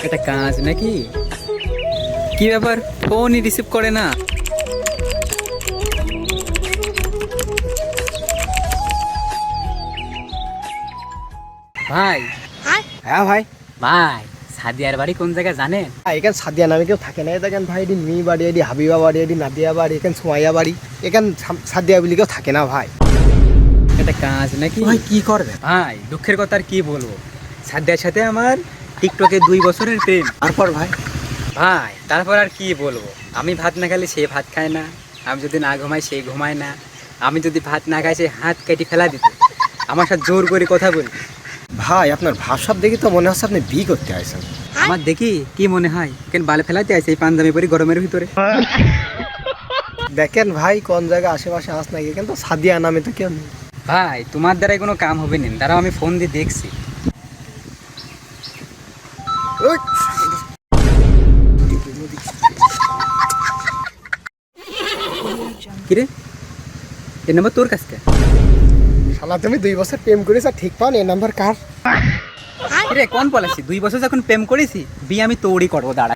এটা কাজ নাকি? কি ব্যাপার, ফোনই রিসিভ করে না? ভাই হ্যাঁ ভাই, ভাই সাদিয়ার বাড়ি কোন জায়গায় জানেন? এখানে সাদিয়া নামে কেউ থাকে না। দেখেন ভাই, এটি মি বাড়ি, এটি হাবিবা বাড়ি, এটি নাদিয়া বাড়ি, এখানে সোমাইয়া বাড়ি, এখানে সাদিয়া বলি কেউ থাকে না ভাই। এটা কাজ নাকি? ভাই কি করবে? ভাই দুঃখের কথা আর কি বলবো, সাদিয়ার সাথে আমার টিকটকে 2 বছরের প্রেম। তারপর ভাই? ভাই তারপর আর কি বলবো, আমি ভাত না খেলে সে ভাত খায় না, আমি যদি না ঘুমাই সে ঘুমায় না, আমি যদি ভাত না খাই সে হাত কেটে ফেলা দিত, আমার সাথে জোর করে কথা বলি। ভাই আপনার ভাষা দেখি তো মনে হচ্ছে আপনি বি করতে আসেন। আমার দেখি কি মনে হয় কেন বালে ফেলাতে আছে এই পাঞ্জাবি পরি গরমের ভিতরে? দেখেন ভাই, কোন জায়গায় আশেপাশে আস নাকি, কিন্তু সাদিয়া নামে তো কেউ নেই। ভাই তোমার দ্বারাই কোনো কাম হবে না, দাঁড়াও আমি ফোন দিয়ে দেখছি। ওই! কিরে এ নাম্বার তোর কাছে? শালা তুমি 2 বছর প্রেম করেছ, ঠিক পাও এই নাম্বার কার? কিরে কোন পলাছি, 2 বছর যখন প্রেম করেছি বিয়ে আমি তোরই করবো, দাঁড়া।